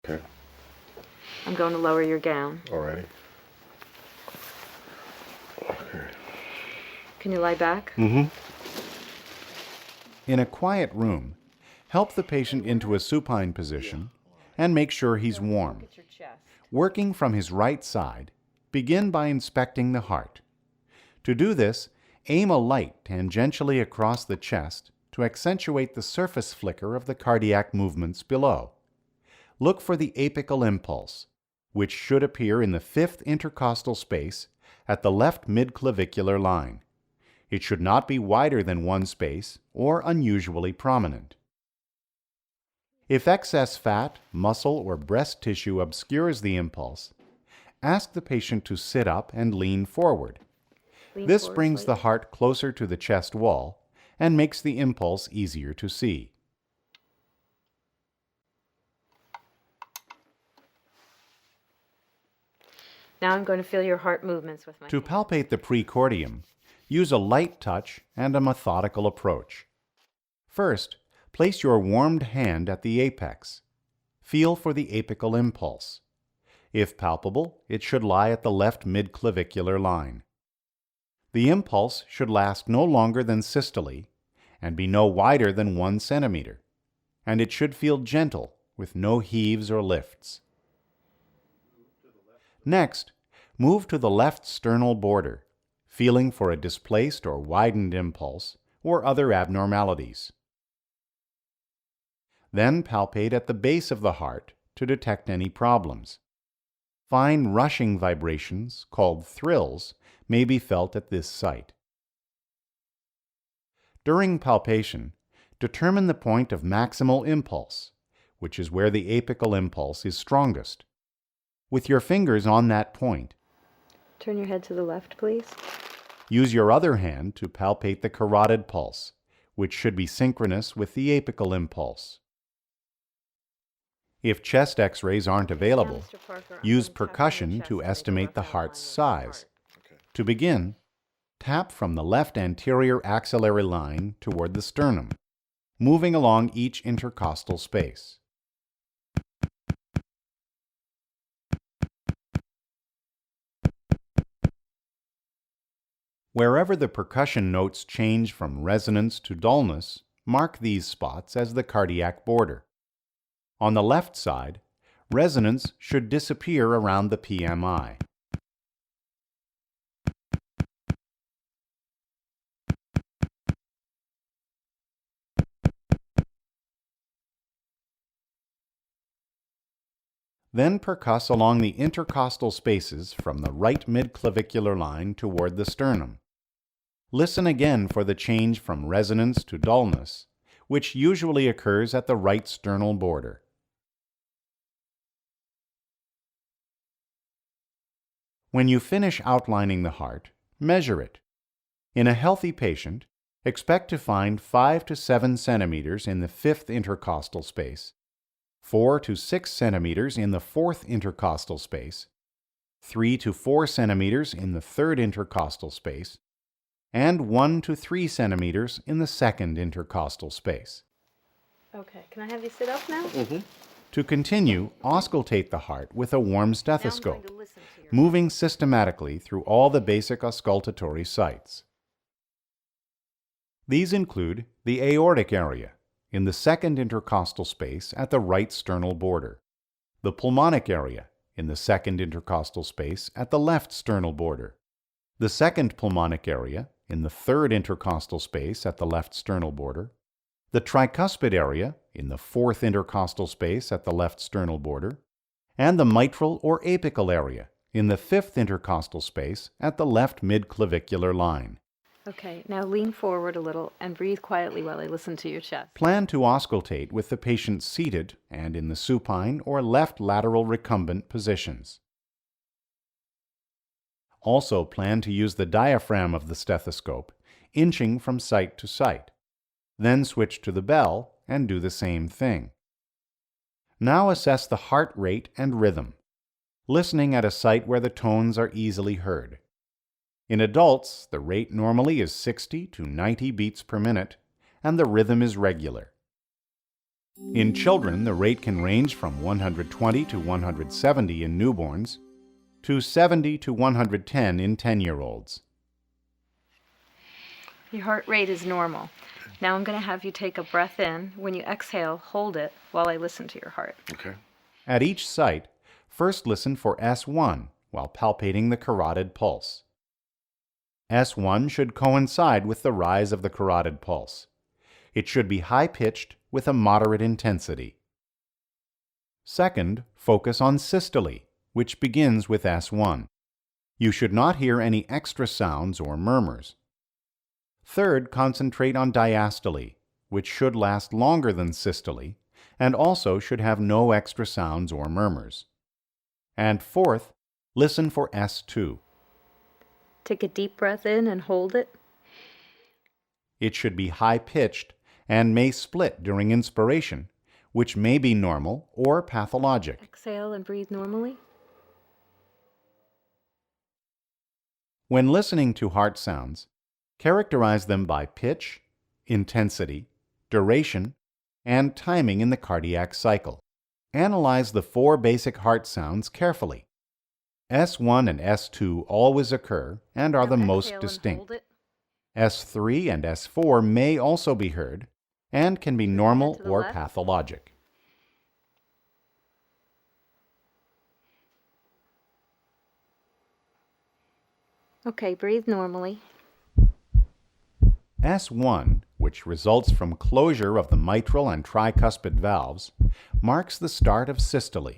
Okay. I'm going to lower your gown. Alrighty. Okay. Can you lie back? Mm-hmm. In a quiet room, help the patient into a supine position and make sure he's warm. Look at your chest. Working from his right side, begin by inspecting the heart. To do this, aim a light tangentially across the chest to accentuate the surface flicker of the cardiac movements below. Look for the apical impulse, which should appear in the 5th intercostal space at the left midclavicular line. It should not be wider than one space or unusually prominent. If excess fat, muscle, or breast tissue obscures the impulse, ask the patient to sit up and lean forward. This brings the heart closer to the chest wall and makes the impulse easier to see. Now I'm going to feel your heart movements with my To hand. palpate the precordium, use a light touch and a methodical approach. First, place your warmed hand at the apex. Feel for the apical impulse. If palpable, it should lie at the left midclavicular line. The impulse should last no longer than systole and be no wider than 1 centimeter, and it should feel gentle with no heaves or lifts. Next, move to the left sternal border, feeling for a displaced or widened impulse or other abnormalities. Then palpate at the base of the heart to detect any problems. Fine rushing vibrations, called thrills, may be felt at this site. During palpation, determine the point of maximal impulse, which is where the apical impulse is strongest. With your fingers on that point, Turn your head to the left, please. use your other hand to palpate the carotid pulse, which should be synchronous with the apical impulse. If chest x-rays aren't available, Now, Mr. Parker, I'm use going to tap on your percussion chest to and make a estimate rough the outline heart's of the size. heart. To begin, tap from the left anterior axillary line toward the sternum, moving along each intercostal space. Wherever the percussion notes change from resonance to dullness, mark these spots as the cardiac border. On the left side, resonance should disappear around the PMI. Then percuss along the intercostal spaces from the right midclavicular line toward the sternum. Listen again for the change from resonance to dullness, which usually occurs at the right sternal border. When you finish outlining the heart, measure it. In a healthy patient, expect to find 5 to 7 centimeters in the 5th intercostal space, 4 to 6 centimeters in the 4th intercostal space, 3 to 4 centimeters in the 3rd intercostal space, and 1 to 3 centimeters in the 2nd intercostal space. Okay, can I have you sit up now? Mm-hmm. To continue, auscultate the heart with a warm Now I'm going stethoscope, to listen to your moving systematically through all the basic auscultatory sites. These include the aortic area, in the 2nd intercostal space at the right sternal border, the pulmonic area, in the 2nd intercostal space at the left sternal border, the 2nd pulmonic area, in the 3rd intercostal space at the left sternal border, the tricuspid area, in the 4th intercostal space at the left sternal border, and the mitral or apical area, in the 5th intercostal space at the left midclavicular line. Okay, now lean forward a little and breathe quietly while I listen to your chest. Plan to auscultate with the patient seated and in the supine or left lateral recumbent positions. Also plan to use the diaphragm of the stethoscope, inching from site to site. Then switch to the bell and do the same thing. Now assess the heart rate and rhythm, listening at a site where the tones are easily heard. In adults, the rate normally is 60 to 90 beats per minute, and the rhythm is regular. In children, the rate can range from 120 to 170 in newborns to 70 to 110 in 10-year-olds. Your heart rate is normal. Now I'm going to have you take a breath in. When you exhale, hold it while I listen to your heart. Okay. At each site, first listen for S1 while palpating the carotid pulse. S1 should coincide with the rise of the carotid pulse. It should be high-pitched with a moderate intensity. Second, focus on systole, which begins with S1. You should not hear any extra sounds or murmurs. Third, concentrate on diastole, which should last longer than systole and also should have no extra sounds or murmurs. And fourth, listen for S2. Take a deep breath in and hold it. It should be high-pitched and may split during inspiration, which may be normal or pathologic. Exhale and breathe normally. When listening to heart sounds, characterize them by pitch, intensity, duration, and timing in the cardiac cycle. Analyze the 4 basic heart sounds carefully. S1 and S2 always occur and are Now the most exhale and distinct. hold it. S3 and S4 may also be heard and can be normal to the or left. pathologic. Okay, breathe normally. S1, which results from closure of the mitral and tricuspid valves, marks the start of systole.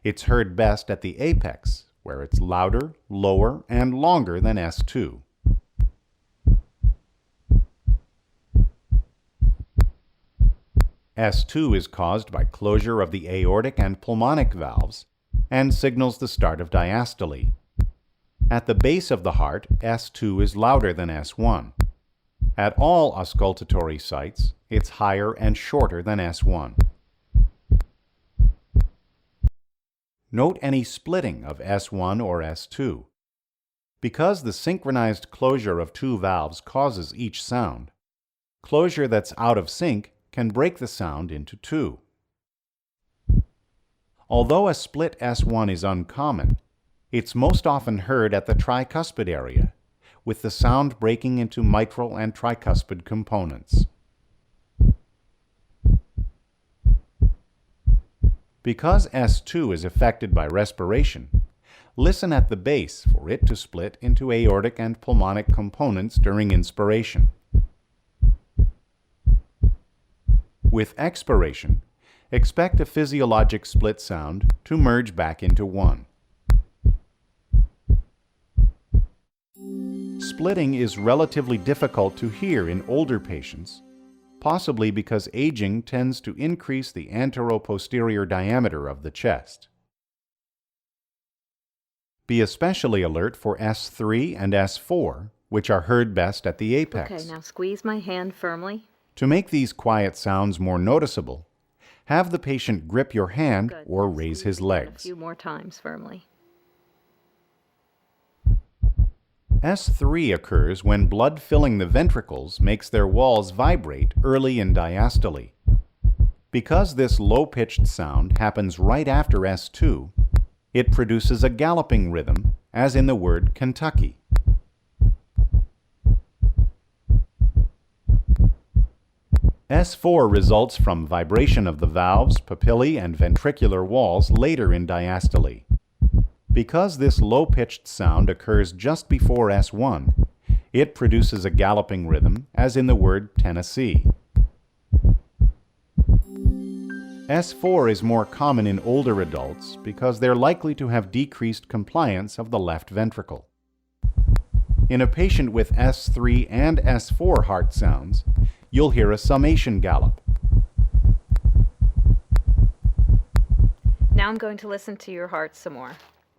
It's heard best at the apex, where it's louder, lower, and longer than S2. S2 is caused by closure of the aortic and pulmonic valves and signals the start of diastole. At the base of the heart, S2 is louder than S1. At all auscultatory sites, it's higher and shorter than S1. Note any splitting of S1 or S2. Because the synchronized closure of 2 valves causes each sound, closure that's out of sync can break the sound into 2. Although a split S1 is uncommon, it's most often heard at the tricuspid area, with the sound breaking into mitral and tricuspid components. Because S2 is affected by respiration, listen at the base for it to split into aortic and pulmonic components during inspiration. With expiration, expect a physiologic split sound to merge back into one. Splitting is relatively difficult to hear in older patients, possibly because aging tends to increase the antero-posterior diameter of the chest. Be especially alert for S3 and S4, which are heard best at the apex. Okay, now squeeze my hand firmly. To make these quiet sounds more noticeable, have the patient grip your hand Good. or Now raise squeeze his again legs. A few more times firmly. S3 occurs when blood filling the ventricles makes their walls vibrate early in diastole. Because this low-pitched sound happens right after S2, it produces a galloping rhythm, as in the word Kentucky. S4 results from vibration of the valves, papillae, and ventricular walls later in diastole. Because this low-pitched sound occurs just before S1, it produces a galloping rhythm, as in the word Tennessee. S4 is more common in older adults because they're likely to have decreased compliance of the left ventricle. In a patient with S3 and S4 heart sounds, you'll hear a summation gallop. Now I'm going to listen to your heart some more.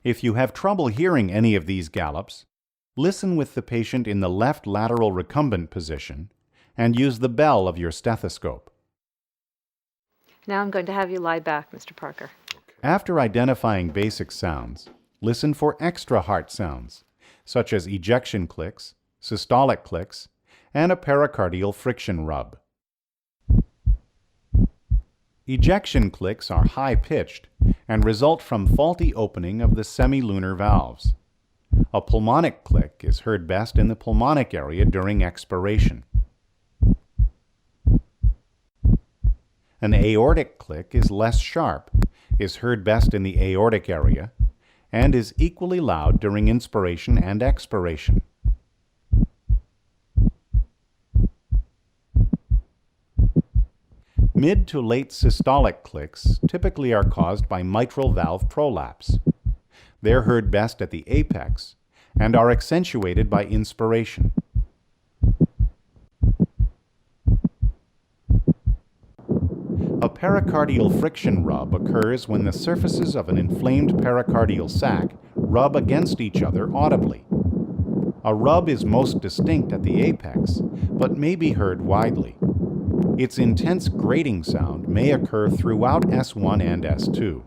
If you have trouble hearing any of these gallops, listen with the patient in the left lateral recumbent position and use the bell of your stethoscope. Now I'm going to have you lie back, Mr. Parker. After identifying basic sounds, listen for extra heart sounds, such as ejection clicks, systolic clicks, and a pericardial friction rub. Ejection clicks are high-pitched and result from faulty opening of the semilunar valves. A pulmonic click is heard best in the pulmonic area during expiration. An aortic click is less sharp, is heard best in the aortic area, and is equally loud during inspiration and expiration. Mid to late systolic clicks typically are caused by mitral valve prolapse. They're heard best at the apex and are accentuated by inspiration. A pericardial friction rub occurs when the surfaces of an inflamed pericardial sac rub against each other audibly. A rub is most distinct at the apex, but may be heard widely. Its intense grating sound may occur throughout S1 and S2.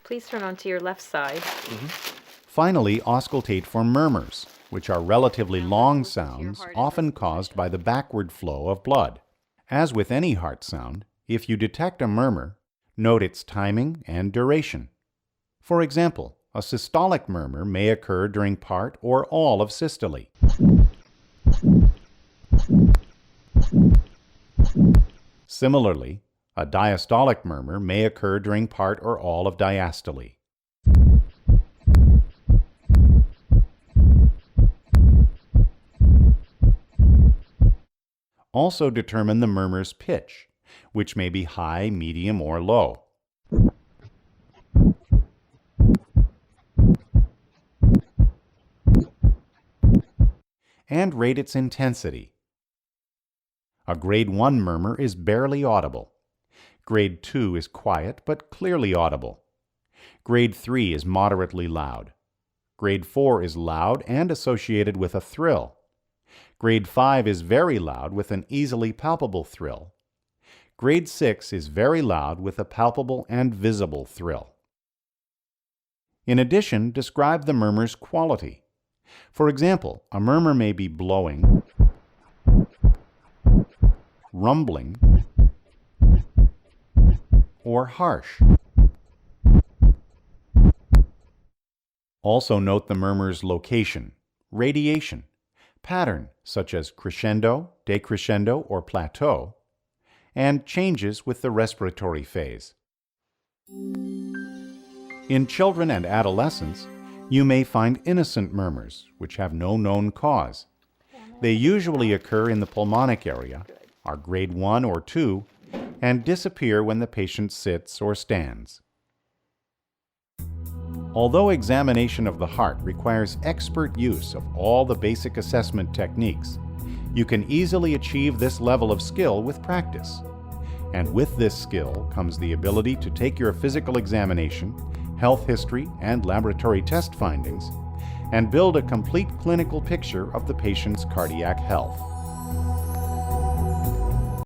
Please turn onto your left side. Finally, auscultate for murmurs, which are relatively long sounds often caused by the backward flow of blood. As with any heart sound, if you detect a murmur, note its timing and duration. For example, a systolic murmur may occur during part or all of systole. Similarly, a diastolic murmur may occur during part or all of diastole. Also determine the murmur's pitch, which may be high, medium, or low. And rate its intensity. A grade 1 murmur is barely audible. Grade 2 is quiet but clearly audible. Grade 3 is moderately loud. Grade 4 is loud and associated with a thrill. Grade 5 is very loud with an easily palpable thrill. Grade 6 is very loud with a palpable and visible thrill. In addition, describe the murmur's quality. For example, a murmur may be blowing, rumbling, or harsh. Also note the murmur's location, radiation, pattern such as crescendo, decrescendo, or plateau, and changes with the respiratory phase. In children and adolescents, you may find innocent murmurs, which have no known cause. They usually occur in the pulmonic area, are grade 1 or 2, and disappear when the patient sits or stands. Although examination of the heart requires expert use of all the basic assessment techniques, you can easily achieve this level of skill with practice. And with this skill comes the ability to take your physical examination, health history, and laboratory test findings, and build a complete clinical picture of the patient's cardiac health.